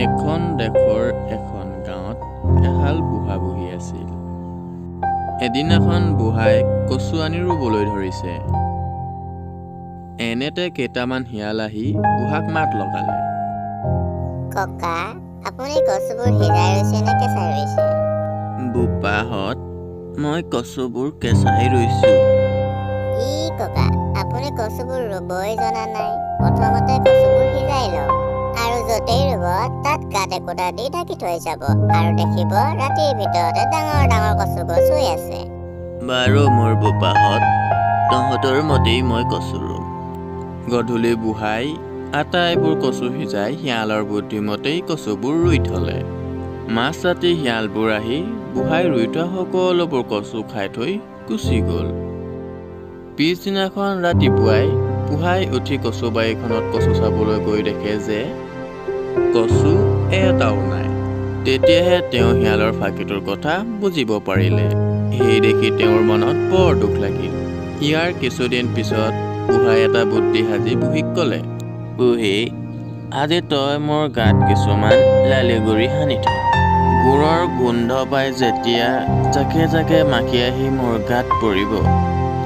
এখন দেশৰ এখন গাঁৱত এহাল বুঢ়া বহি আছিল। এদিন এখন বুঢ়াই কচু আনি ৰুবলৈ ধৰিছে। এনেতে কেইটামান শিয়াল আহি বুঢ়াক মাত লগালে। ককা, আপুনি কচুবোৰ সিজাই ৰুইছে নে কেঁচাই ৰুইছে? বোপাহঁত, মই কচুবোৰ কেঁচাই ৰুইছোঁ। ককা, আপুনি কচুবোৰ ৰুবই জনা নাই। প্ৰথমতে কচুবোৰ সিজাই লওক আৰু য'তেই ৰুব তাত গাঁত একোটা দি ঢাকি থৈ যাব আৰু দেখিব ৰাতিৰ ভিতৰতে ডাঙৰ ডাঙৰ কচু গছ হৈ আছে। বাৰু মোৰ বোপাহঁত, তহঁতৰ মতেই মই কচু ৰুম। গধূলি বুঢ়াই আটাইবোৰ কচু সিজাই শিয়ালৰ বুদ্ধিমতেই কচুবোৰ ৰুই থলে। মাছ ৰাতি শিয়ালবোৰ আহি বুঢ়াই ৰুই থোৱা সকলোবোৰ কচু খাই থৈ গুচি গ'ল। পিছদিনাখন ৰাতিপুৱাই বুঢ়াই উঠি কচু বাৰীখনত কচু চাবলৈ গৈ দেখে যে কচু এটাও নাই। তেতিয়াহে তেওঁ শিয়ালৰ ফাঁকিটোৰ কথা বুজিব পাৰিলে। সেই দেখি তেওঁৰ মনত বৰ দুখ লাগিল। ইয়াৰ কিছুদিন পিছত বুঢ়াই এটা বুদ্ধি সাজি বুঢ়ীক ক'লে, বুঢ়ী, আজি তই মোৰ গাত কিছুমান লালি গুৰি সানি থ। গুৰৰ গোন্ধ পাই যেতিয়া জাকে জাকে মাখি আহি মোৰ গাত পৰিব,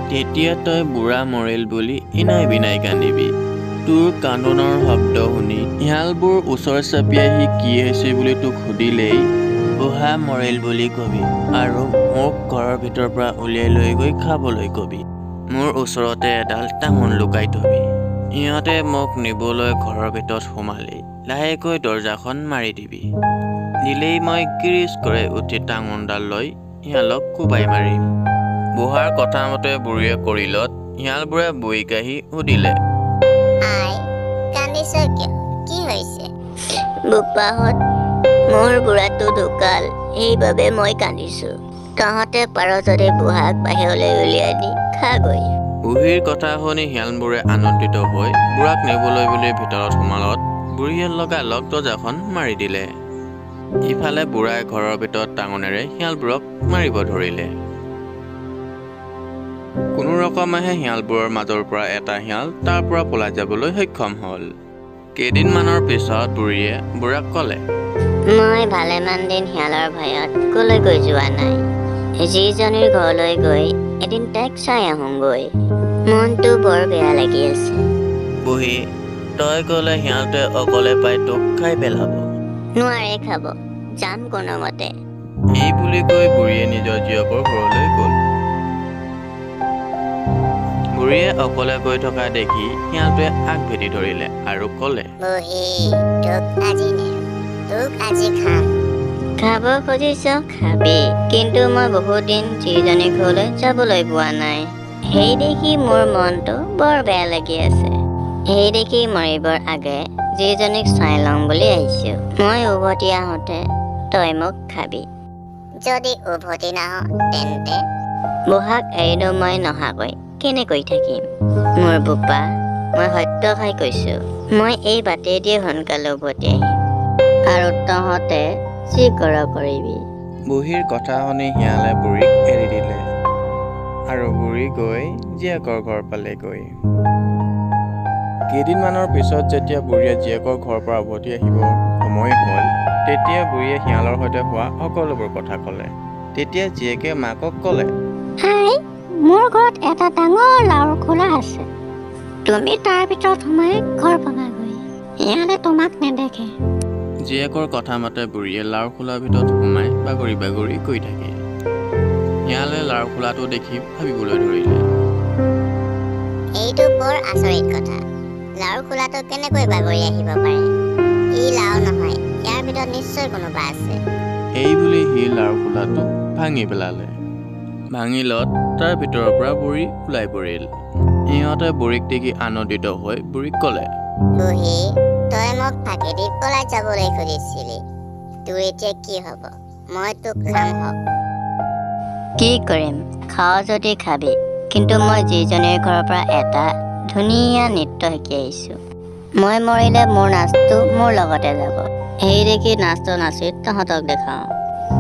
তেতিয়া তই বুঢ়া মৰিল বুলি ইনাই বিনাই কান্দিবি। তোৰ কান্দোনৰ শব্দ শুনি শিয়ালবোৰ ওচৰ চাপি আহি কি হৈছে বুলি তোক সুধিলেই বুঢ়া মৰিল বুলি কবি আৰু মোক ঘৰৰ ভিতৰৰ পৰা উলিয়াই লৈ গৈ খাবলৈ কবি। মোৰ ওচৰতে এডাল তামোল লুকাই থবি। ইহঁতে মোক নিবলৈ ঘৰৰ ভিতৰত সোমালেই লাহেকৈ দৰজাখন মাৰি দিবি। দিলেই মই গিৰিচ কৰি উঠি টাঙোনডাল লৈ শিয়ালক কোবাই মাৰিম। বুঢ়াৰ কথা মতে বুঢ়ীয়ে কৰিলত শিয়ালবোৰে বুঢ়ীক আহি সুধিলে, আই, কান্দিছ কিয়? কি হৈছে? বোপাহঁত, মোৰ বুঢ়াটো ঢুকাল, সেইবাবে মই কান্দিছো। তহঁতে পাৰ যদি বুঢ়াক বাহিৰলৈ উলিয়াই দি খাগৈ। বুঢ়ীৰ কথা শুনি শিয়ালবোৰে আনন্দিত হৈ বুঢ়াক নিবলৈ বুলি ভিতৰত সোমালত বুঢ়ীয়ে লগালগ দৰজাখন মাৰি দিলে। ইফালে বুঢ়াই ঘৰৰ ভিতৰত টাঙোনেৰে শিয়ালবোৰক মাৰিব ধৰিলে। কোনো ৰকমেহে শিয়ালবোৰৰ মাজৰ পৰা এটা শিয়াল তাৰ পৰা পলাই যাবলৈ সক্ষম হ'ল। কেইদিনমানৰ পিছত বুঢ়ীয়ে বুঢ়াক ক'লে, মই ভালেমান দিন শিয়ালৰ ভয়ত কলৈকৈ যোৱা নাই। যিজনীৰ ঘৰলৈ গৈ এদিন তাইক চাই আহোঁগৈ। মনটো বৰ বেয়া লাগি আছে। বুঢ়ী, তই গ'লে শিয়ালটোৱে অকলে পাই তোক খাই পেলাব। নোৱাৰে খাব, যাম কোনোমতে। এই বুলি কৈ বুঢ়ীয়ে নিজৰ জীয়েকৰ ঘৰলৈ গ'ল। বুঢ়ীয়ে অকলে গৈ থকা দেখি শিয়ালটোৱে আগ ভেটি ধৰিলে আৰু ক'লে, বুঢ়ী, তোক আজি নেৰো, তোক আজি খাম। খাব খুজিছ খাবি, কিন্তু মই বহুত দিন যিজনী ঘৰলৈ যাবলৈ পোৱা নাই। সেই দেখি মোৰ মনটো বৰ বেয়া লাগি আছে। সেই দেখি মৰিবৰ আগে যিজনীক চাই লওঁ বুলি আহিছো। মই উভতি আহোঁতে তই মোক খাবি। যদি উভতি নাহ তেন্তে বুঢ়াক এৰিনো মই নহাকৈ কেনেকৈ থাকিম? মোৰ বোপা, মই সত্য খাই কৈছো, মই এই বাটেদিয়ে সোনকালে উভতি আহিম আৰু তহঁতে যি কৰ কৰিবি। বুঢ়ীৰ কথা শুনি শিয়ালে বুঢ়ীক এৰি দিলে আৰু বুঢ়ী গৈ জীয়েকৰ ঘৰ পালেগৈ। কেইদিনমানৰ পিছত যেতিয়া বুঢ়ীয়ে জীয়েকৰ ঘৰৰ পৰা উভতি আহিবৰ সময় হ'ল, তেতিয়া বুঢ়ীয়ে শিয়ালৰ সৈতে হোৱা সকলোবোৰ কথা ক'লে। তেতিয়া জীয়েকে মাকক ক'লে, হাই, মোৰ ঘৰত এটা ডাঙৰ লাওৰ খোলা আছে। তুমি তাৰ ভিতৰত সোমাই ঘৰ পাবাগৈ। শিয়ালে তোমাক নেদেখে। জীয়েকৰ কথা মতে বুঢ়ীয়ে লাওৰ খোলাৰ ভিতৰত সোমাই বাগৰি বাগৰি গৈ থাকে। শিয়ালে লাওৰ খোলাটো দেখি ভাবিবলৈ ধৰিলে, এইটো বৰ আচৰিত কথা। লাওৰ খোলাটো কেনেকৈ বাগৰি আহিব পাৰে? ই লাও নহয়, ইয়াৰ ভিতৰত নিশ্চয় কোনোবা আছে। এই বুলি সি লাওৰ খোলাটো ভাঙি পেলালে। ভাঙিলত তাৰ ভিতৰৰ পৰা বুঢ়ী ওলাই পৰিল। সিহঁতে বুঢ়ীক দেখি আনন্দিত হৈ বুঢ়ীক ক'লে, বুঢ়ী, তই মোক ফাঁকি দি পলাই যাবলৈ খুজিছিলি। তোৰ এতিয়া কি হ'ব? মই তোক খাম হক। কি কৰিম? খাৱ যদি খাবি, কিন্তু মই যিজনীৰ ঘৰৰ পৰা এটা ধুনীয়া নৃত্য শিকি আহিছো। মই মৰিলে মোৰ নাচটো মোৰ লগতে যাব। সেই দেখি নাচটো নাচি তহঁতক দেখাওঁ।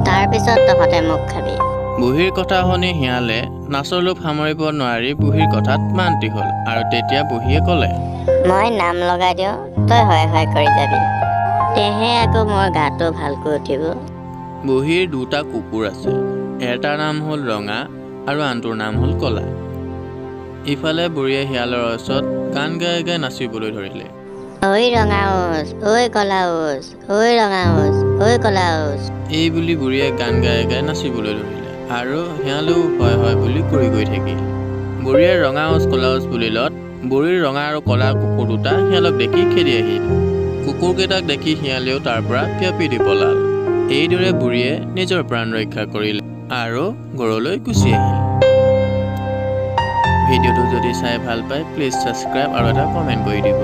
তাৰপিছত তহঁতে মোক খাবি। বুঢ়ীৰ কথা শুনি শিয়ালে নাচৰ লোভ সামৰিব নোৱাৰি বুঢ়ীৰ কথাত মান্তি হ'ল আৰু তেতিয়া বুঢ়ীয়ে ক'লে, মই নাম লগাই দিওঁ, তই হয় হয় কৰি যাবি। তেহে আকৌ মোৰ গাটো ভালকৈ উঠিব। বুঢ়ীৰ দুটা কুকুৰ আছে, এটাৰ নাম হ'ল ৰঙা আৰু আনটোৰ নাম হ'ল কলা। ইফালে বুঢ়ীয়ে শিয়ালৰ ওচৰত গান গাই গাই নাচিবলৈ ধৰিলে। ঐ ৰঙা ওচ, ঐ কলা ওচ, ঐ ৰঙা ওচ, ঐ কলা ওচ। এই বুলি বুঢ়ীয়ে গান গাই গাই নাচিবলৈ ধৰিলে আৰু শিয়ালেও হয় হয় বুলি কৰি গৈ থাকিল। বুঢ়ীয়ে ৰঙা ওচ কলা ওচ বুলিলত বুঢ়ীৰ ৰঙা আৰু কলা কুকুৰ দুটা শিয়ালক দেখি খেদি আহিল। কুকুৰকেইটাক দেখি শিয়ালেও তাৰ পৰা পিয়পি দি পলাল। এইদৰে বুঢ়ীয়ে নিজৰ প্ৰাণ ৰক্ষা কৰিলে আৰু ঘৰলৈ গুচি আহিল। ভিডিঅ'টো যদি চাই ভাল পায় প্লিজ ছাবস্ক্ৰাইব আৰু এটা কমেণ্ট কৰি দিব।